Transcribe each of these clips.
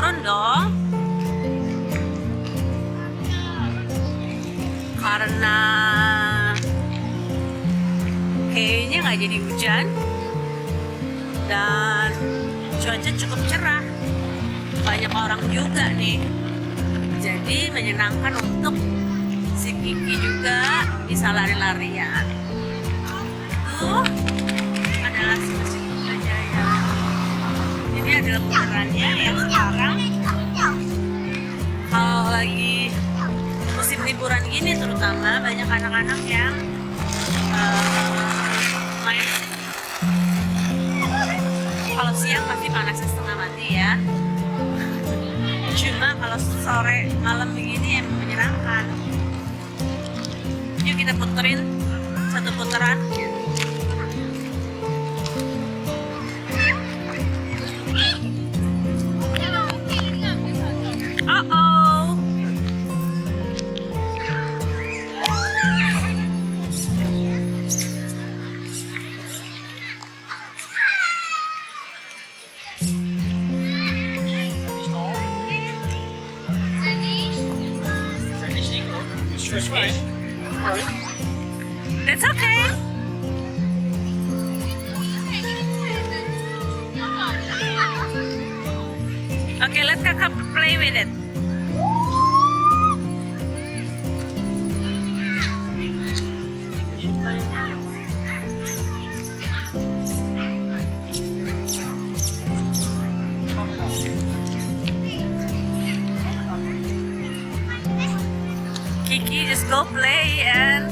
turun dong. Karena kayaknya nggak jadi hujan dan cuaca cukup cerah. Banyak orang juga nih. Jadi menyenangkan untuk si Kiki juga bisa lari-larian. Tuh adalah si Masjid Putrajaya. Ini adalah putarannya yang sekarang kalau lagi musim liburan gini terutama banyak anak-anak yang main. Kalau siang pasti panasnya setengah mati ya. Cuma kalau sore malam begini emang menyenangkan. Yuk kita puterin satu putaran. Uh-oh. That's okay. Okay, let Kakak play with it. Kiki, just go play and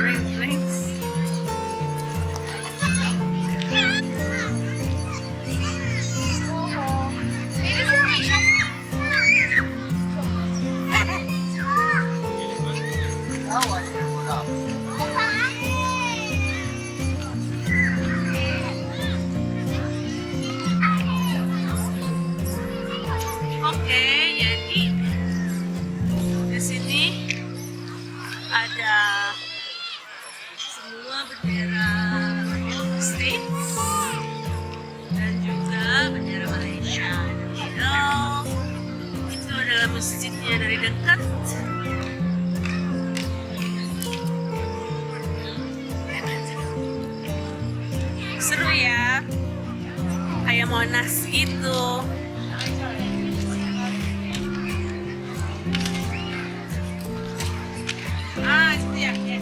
bring drinks. Oke, jadi di sini ada semua bendera States dan juga bendera Malaysia. Itu adalah masjidnya dari dekat. Seru ya, kayak Monas gitu. Yeah, yeah.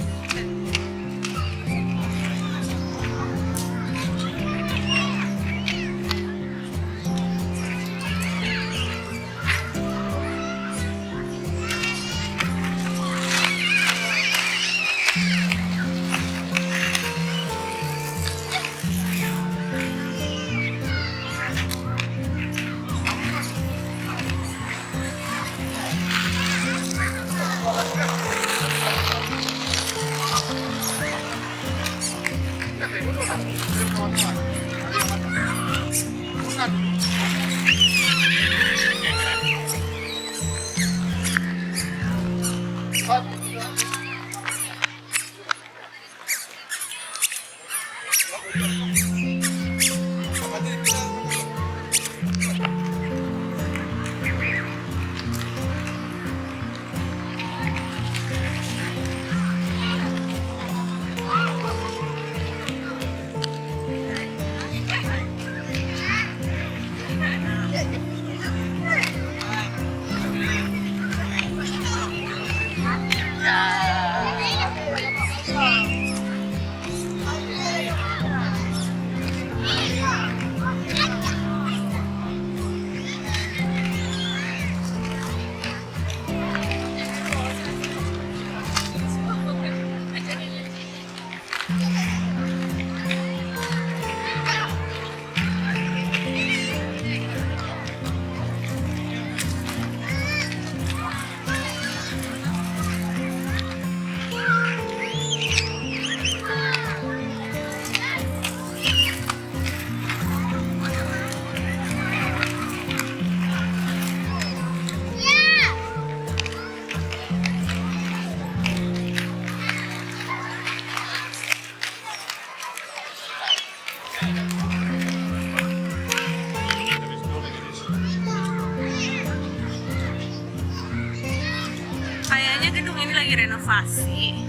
lagi renovasi.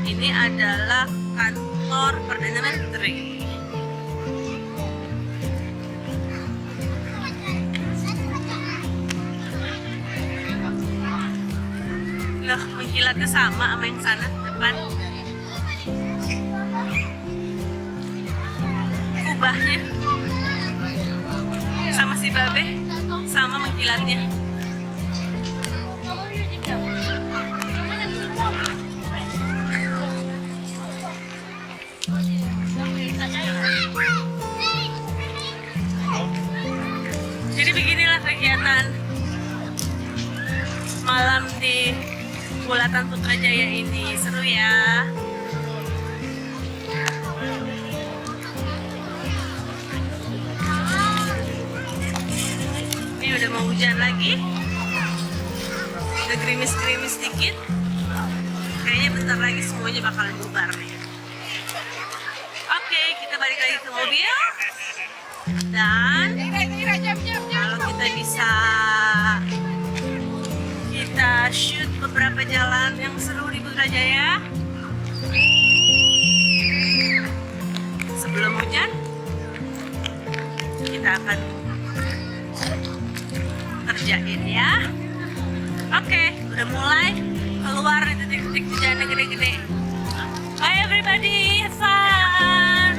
Ini adalah kantor Perdana Menteri. Loh, mengkilatnya sama yang sana depan. Kubahnya sama si Babe, sama mengkilatnya. Jadi beginilah kegiatan malam di Bulatan Putrajaya ini. Seru ya. Ini udah mau hujan lagi. Udah gerimis-gerimis dikit. Kayaknya bentar lagi semuanya bakalan bubar nih. Oke, kita balik lagi ke mobil. Dan kalau kita bisa shoot beberapa jalan yang seru di Putrajaya sebelum hujan, kita akan kerjain ya. Oke, udah mulai keluar di titik-titik hujannya gede-gede. Bye everybody, have fun.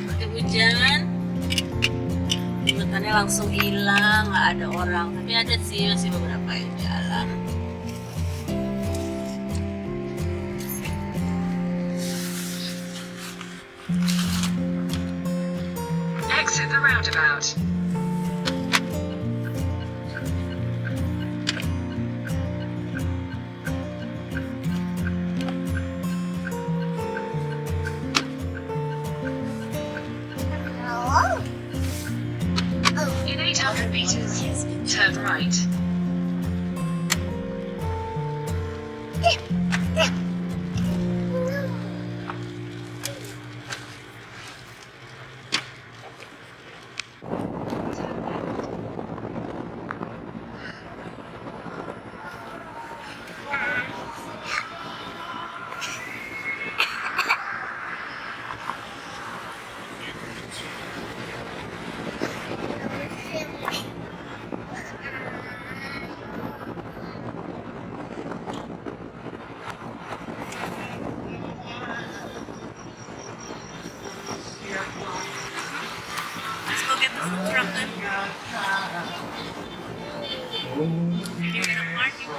Pakai hujan, jembatannya langsung hilang, nggak ada orang. Tapi ada sih, masih beberapa yang jalan. Exit the roundabout. In 800 meters, turn right. Let's go get the food truck then. Give me the parking.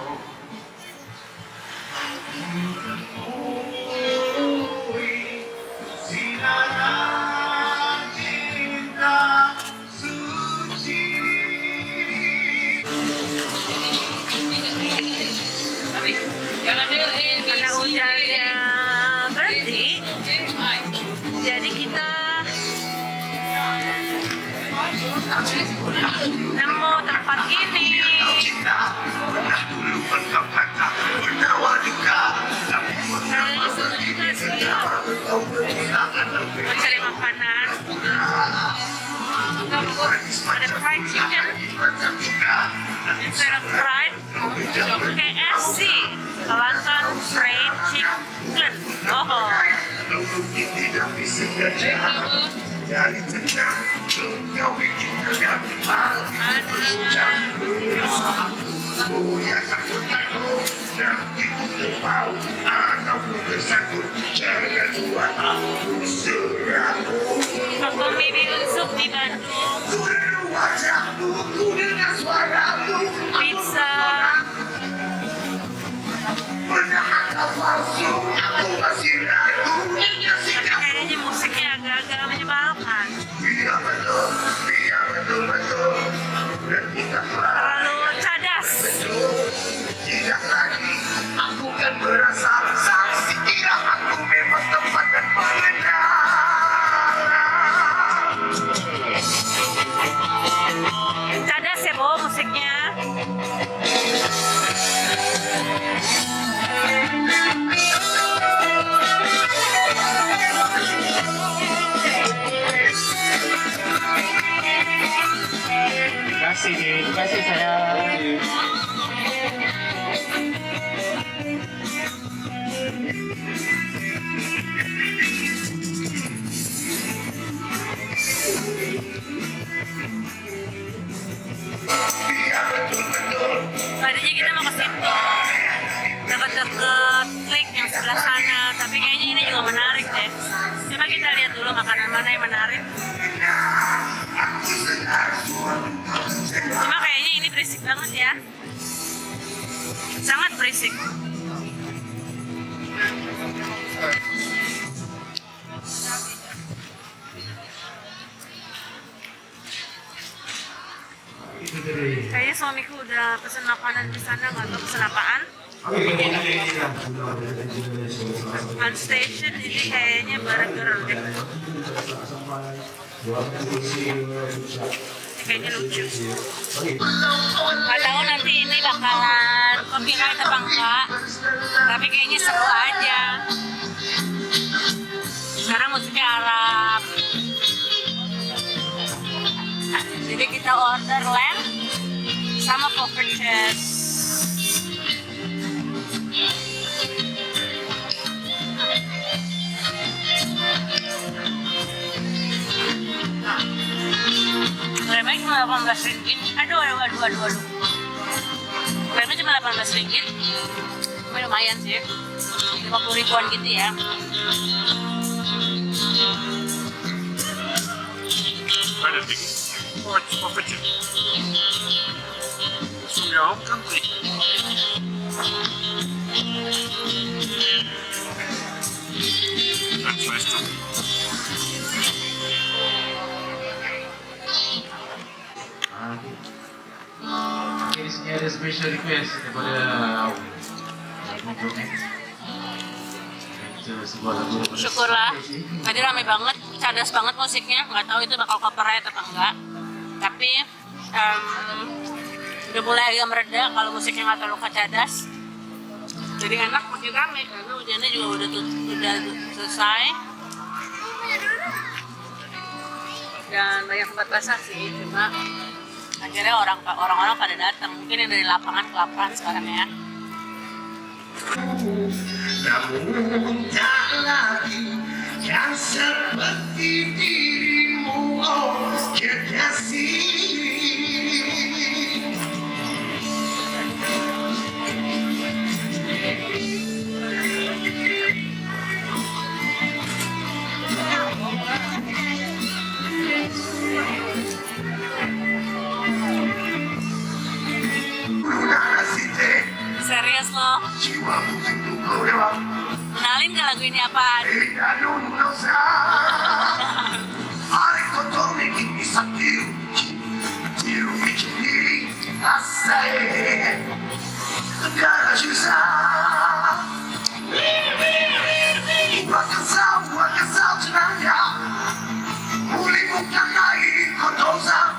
Karena hujannya berhenti, jadi kita nemu tempat ini. Mau cari makanan. Ada fried chicken instead of fried KFC, Kelantan fried chicken. Oh. Toko mie unsuk di Bandung. Pizza. Kayaknya musiknya agak-agak menyebalkan. Terlalu cadas. Tidak lagi aku kan merasa saksi kira aku memang tempat dan pengendara. Cadas ya, Bo, musiknya. mana yang menarik. Cuma kayaknya ini berisik banget ya. Sangat berisik. Kayaknya suamiku udah pesen makanan di sana, nggak tahu pesen apaan. On station ini kayaknya burger deh. Ini kayaknya lucu. Nggak tahu nanti ini bakalan copyright apa enggak, tapi kayaknya seru aja. Sekarang musiknya Arab. Jadi kita order lamb sama puffer cheese. Lemnya cuma 18 ringgit. Aduh. Lemnya cuma 18 ringgit. Lumayan sih. 50 ribuan gitu ya. Better thing. Oh, it's perfect. It's from your home country. That's nice too. Ini di sini ada special request daripada itu sebuah lagu. Syukurlah. Tadi ramai banget, cadas banget musiknya. Nggak tahu itu bakal copyright apa enggak. Tapi udah mulai agak mereda kalau musiknya nggak terlalu cadas. Jadi enak makin rame karena hujannya juga udah selesai. Dan banyak tempat basah sih, cuma akhirnya orang-orang pada datang. Mungkin yang dari lapangan ke lapangan sekarang ya. Namun tak lagi yang seperti dirimu, oh kekasih. Serius loh? Kenalin ke lagu ini apaan? Tahu kan?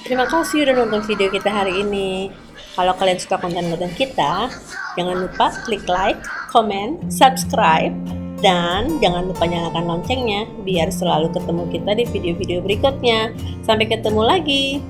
Terima kasih udah nonton video kita hari ini. Kalau kalian suka konten-konten kita, jangan lupa klik like, comment, subscribe, dan jangan lupa nyalakan loncengnya biar selalu ketemu kita di video-video berikutnya. Sampai ketemu lagi.